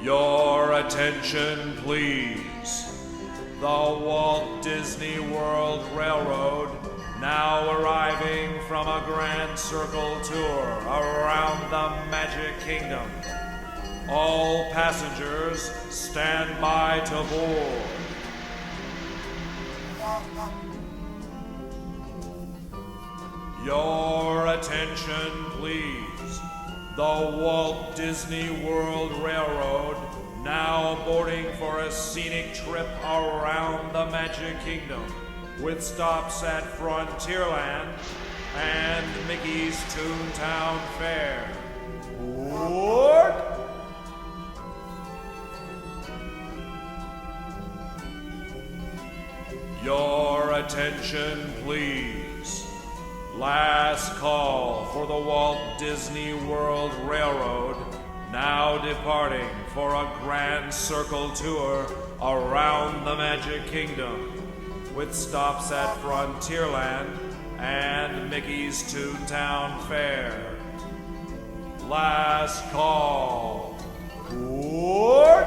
Your attention, please. The Walt Disney World Railroad now arriving from a grand circle tour around the Magic Kingdom. All passengers stand by to board. Your attention, please. The Walt Disney World Railroad now boarding for a scenic trip around the Magic Kingdom with stops at Frontierland and Mickey's Toontown Fair. Board! Your attention, please. Last call for the Walt Disney World Railroad, now departing for a grand circle tour around the Magic Kingdom, with stops at Frontierland and Mickey's Toontown Fair. Last call. Board!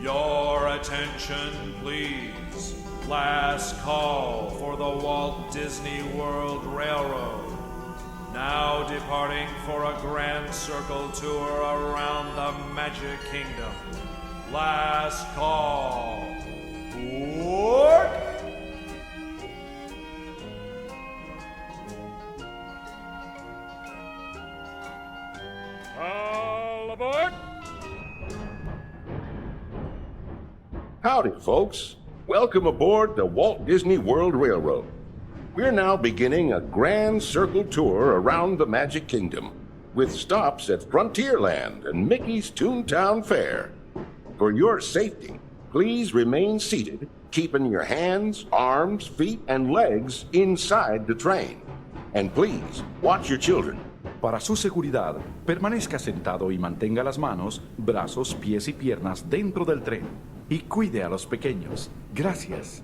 Your attention, please. Last call for the Walt Disney World Railroad, now departing for a grand circle tour around the Magic Kingdom. Last call. Board! All aboard! Howdy, folks. Welcome aboard the Walt Disney World Railroad. We're now beginning a grand circle tour around the Magic Kingdom, with stops at Frontierland and Mickey's Toontown Fair. For your safety, please remain seated, keeping your hands, arms, feet, and legs inside the train. And please, watch your children. Para su seguridad, permanezca sentado y mantenga las manos, brazos, pies y piernas dentro del tren. Y cuide a los pequeños. Gracias.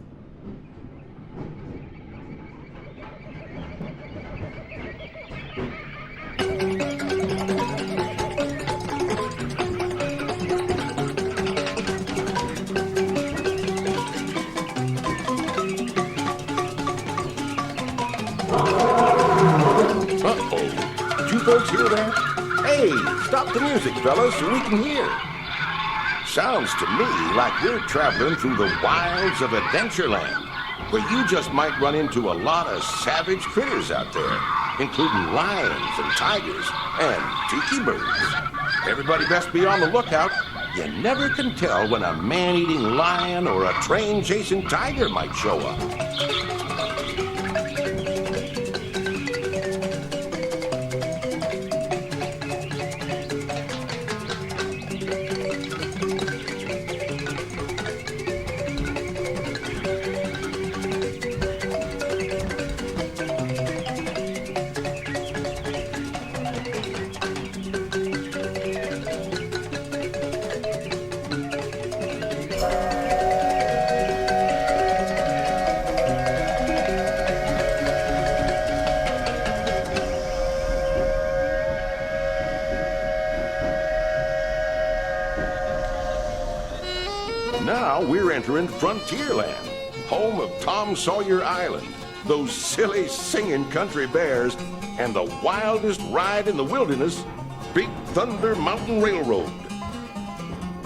Uh-oh. Did you folks hear that? Hey, stop the music, fellas, so we can hear. Sounds to me like we're traveling through the wilds of Adventureland, where you just might run into a lot of savage critters out there, including lions and tigers and tiki birds. Everybody best be on the lookout. You never can tell when a man-eating lion or a train-chasing tiger might show up. Now we're entering Frontierland, home of Tom Sawyer Island, those silly singing country bears, and the wildest ride in the wilderness, Big Thunder Mountain Railroad.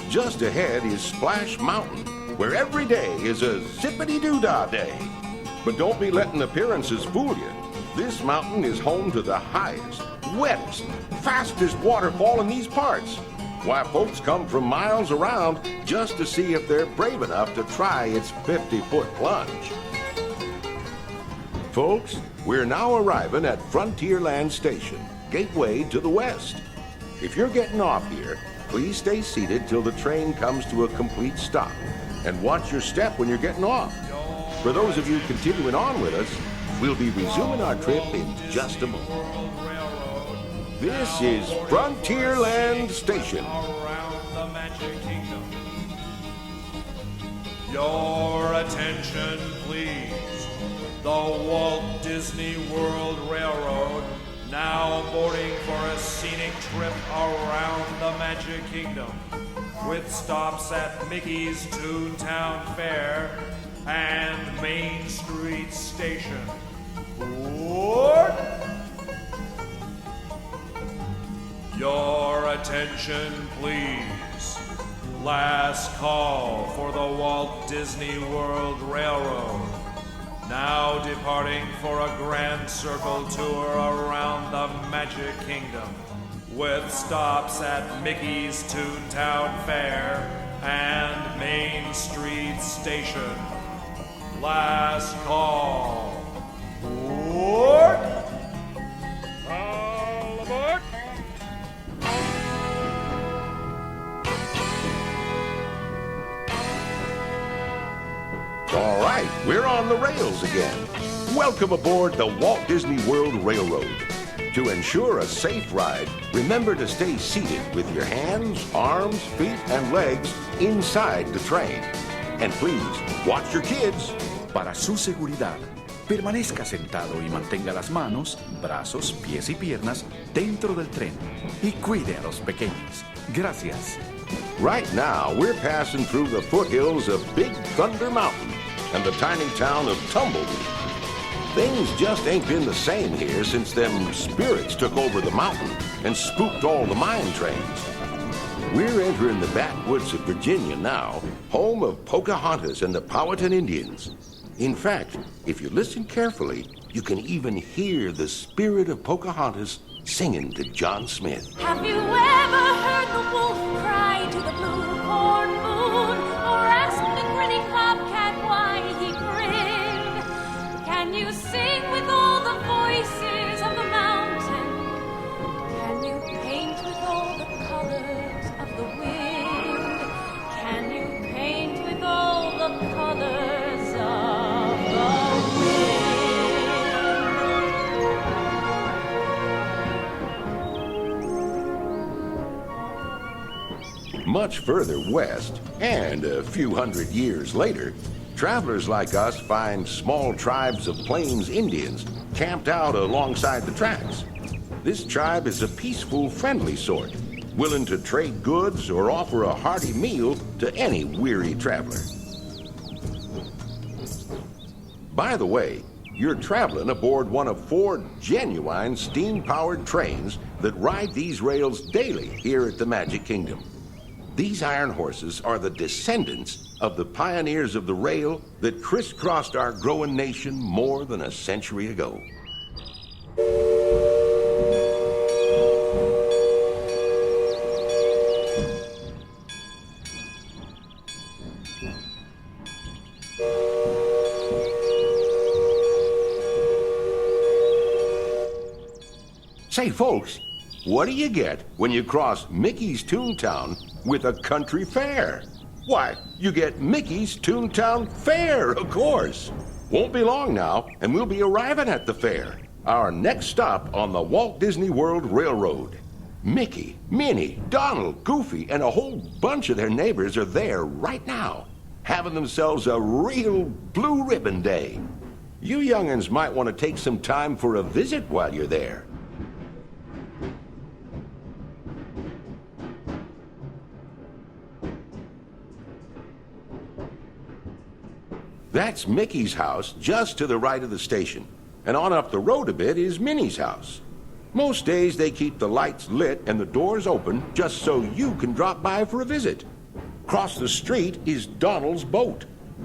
Just ahead is Splash Mountain, where every day is a zippity-doo-dah day. But don't be letting appearances fool you. This mountain is home to the highest, wettest, fastest waterfall in these parts. Why, folks come from miles around just to see if they're brave enough to try its 50-foot plunge. Folks, we're now arriving at Frontierland Station, gateway to the west. If you're getting off here, please stay seated till the train comes to a complete stop, and watch your step when you're getting off. For those of you continuing on with us, we'll be resuming our trip in just a moment. This is Frontierland Station. Around the Magic Kingdom. Your attention, please. The Walt Disney World Railroad Now boarding for a scenic trip around the Magic Kingdom, with stops at Mickey's Toontown Fair and Main Street Station. Board! Your attention, please. Last call for the Walt Disney World Railroad. Now departing for a grand circle tour around the Magic Kingdom, with stops at Mickey's Toontown Fair and Main Street Station. Last call. Board! All aboard! All right, we're on the rails again. Welcome aboard the Walt Disney World Railroad. To ensure a safe ride, remember to stay seated with your hands, arms, feet, and legs inside the train. And please, watch your kids. Para su seguridad, permanezca sentado y mantenga las manos, brazos, pies y piernas dentro del tren. Y cuide a los pequeños. Gracias. Right now, we're passing through the foothills of Big Thunder Mountain and the tiny town of Tumbleweed. Things just ain't been the same here since them spirits took over the mountain and spooked all the mine trains. We're entering the backwoods of Virginia now, home of Pocahontas and the Powhatan Indians. In fact, if you listen carefully, you can even hear the spirit of Pocahontas singing to John Smith. Have you ever heard the wolf cry to the blue corn moon, or asked the grinning bobcat why he grinned? Can you sing with all the voices of the mountain? Can you paint with all the colors of the wind? Can you paint with all the colors of the wind? Much further west, and a few hundred years later, travelers like us find small tribes of Plains Indians camped out alongside the tracks. This tribe is a peaceful, friendly sort, willing to trade goods or offer a hearty meal to any weary traveler. By the way, you're traveling aboard one of 4 genuine steam-powered trains that ride these rails daily here at the Magic Kingdom. These iron horses are the descendants of the pioneers of the rail that crisscrossed our growing nation more than a century ago. Say, folks, what do you get when you cross Mickey's Toontown with a country fair? Why, you get Mickey's Toontown Fair, of course. Won't be long now, and we'll be arriving at the fair, our next stop on the Walt Disney World Railroad. Mickey, Minnie, Donald, Goofy, and a whole bunch of their neighbors are there right now, having themselves a real blue ribbon day. You young'uns might want to take some time for a visit while you're there. That's Mickey's house just to the right of the station. And on up the road a bit is Minnie's house. Most days they keep the lights lit and the doors open just so you can drop by for a visit. Across the street is Donald's boat.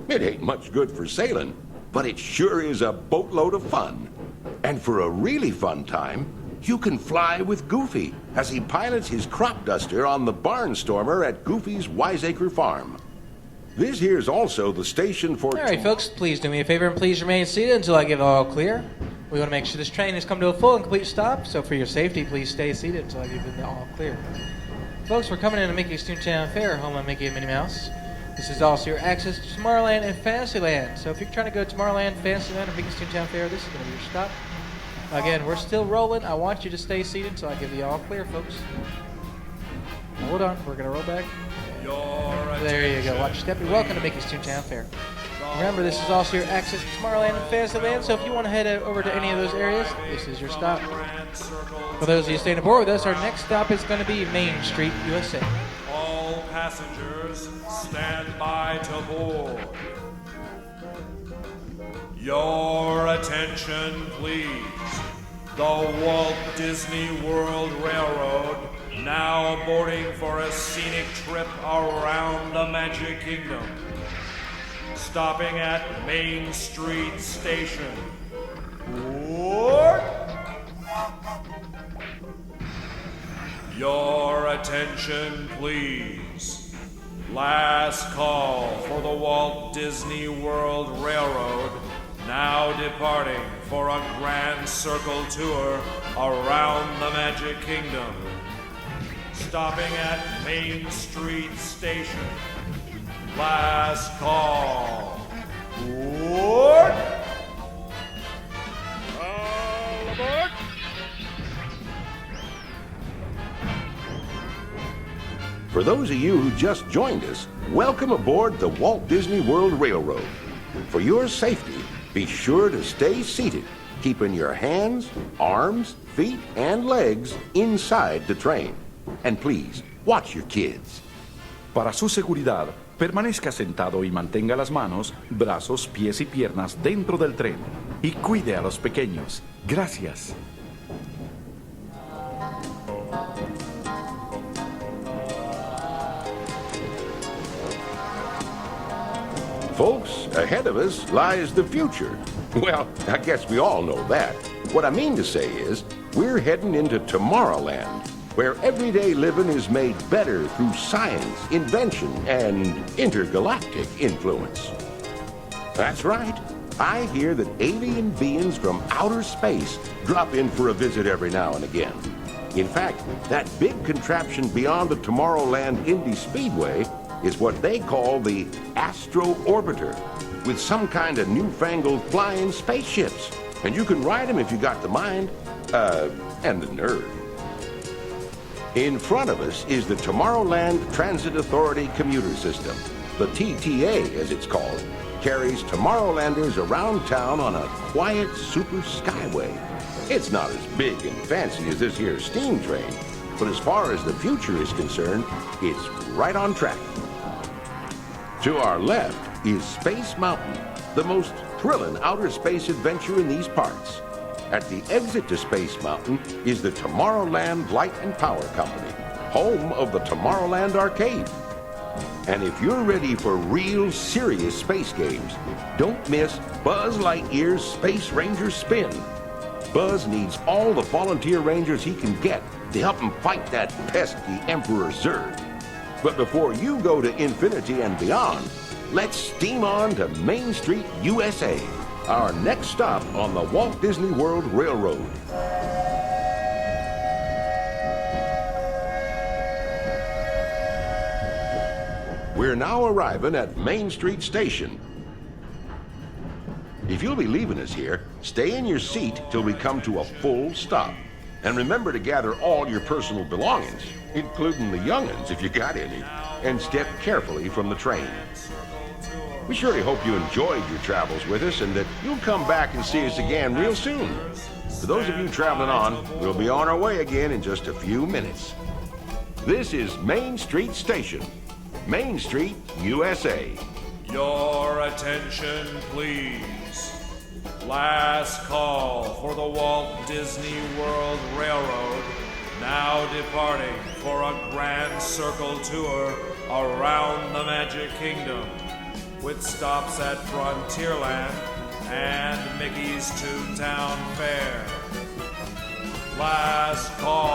It ain't much good for sailing, but it sure is a boatload of fun. And for a really fun time, you can fly with Goofy as he pilots his crop duster on the Barnstormer at Goofy's Wiseacre Farm. This here's also the station for... All right, folks, please do me a favor and please remain seated until I give all clear. We want to make sure this train has come to a full and complete stop, so for your safety, please stay seated until I give the all clear. Folks, we're coming into Mickey's Toontown Fair, home of Mickey and Minnie Mouse. This is also your access to Tomorrowland and Fantasyland. So if you're trying to go to Tomorrowland, Fantasyland, or Mickey's Toontown Fair, this is going to be your stop. Again, we're still rolling. I want you to stay seated until I give the all clear, folks. Hold on, we're going to roll back. There you go. Watch your step. You're welcome to Mickey's Toontown Fair. The Remember, this is also your access to Tomorrowland and Fantasyland, so if you want to head over to any of those areas, this is your stop. For those of you staying aboard with us, our next stop is going to be Main Street, USA. All passengers, stand by to board. Your attention, please. The Walt Disney World Railroad now boarding for a scenic trip around the Magic Kingdom. Stopping at Main Street Station. Board. Your attention, please. Last call for the Walt Disney World Railroad, now departing for a grand circle tour around the Magic Kingdom. Stopping at Main Street Station. Last call. Board. All aboard. For those of you who just joined us, welcome aboard the Walt Disney World Railroad. For your safety, be sure to stay seated, keeping your hands, arms, feet, and legs inside the train. And please, watch your kids. Para su seguridad, permanezca sentado y mantenga las manos, brazos, pies y piernas dentro del tren. Y cuide a los pequeños. Gracias. Folks, ahead of us lies the future. Well, I guess we all know that. What I mean to say is, we're heading into Tomorrowland, where everyday living is made better through science, invention, and intergalactic influence. That's right. I hear that alien beings from outer space drop in for a visit every now and again. In fact, that big contraption beyond the Tomorrowland Indy Speedway is what they call the Astro Orbiter, with some kind of newfangled flying spaceships. And you can ride them if you got the mind, and the nerve. In front of us is the Tomorrowland Transit Authority commuter system. The TTA, as it's called, carries Tomorrowlanders around town on a quiet super skyway. It's not as big and fancy as this here steam train, but as far as the future is concerned, it's right on track. To our left is Space Mountain, the most thrilling outer space adventure in these parts. At the exit to Space Mountain is the Tomorrowland Light and Power Company, home of the Tomorrowland Arcade. And if you're ready for real serious space games, don't miss Buzz Lightyear's Space Ranger Spin. Buzz needs all the volunteer rangers he can get to help him fight that pesky Emperor Zurg. But before you go to infinity and beyond, let's steam on to Main Street, USA, our next stop on the Walt Disney World Railroad. We're now arriving at Main Street Station. If you'll be leaving us here, stay in your seat till we come to a full stop. And remember to gather all your personal belongings, including the young'uns if you got any, and step carefully from the train. We surely hope you enjoyed your travels with us and that you'll come back and see us again real soon. For those of you traveling on, we'll be on our way again in just a few minutes. This is Main Street Station, Main Street, USA. Your attention, please. Last call for the Walt Disney World Railroad, now departing for a grand circle tour around the Magic Kingdom, with stops at Frontierland and Mickey's Toontown Fair. Last call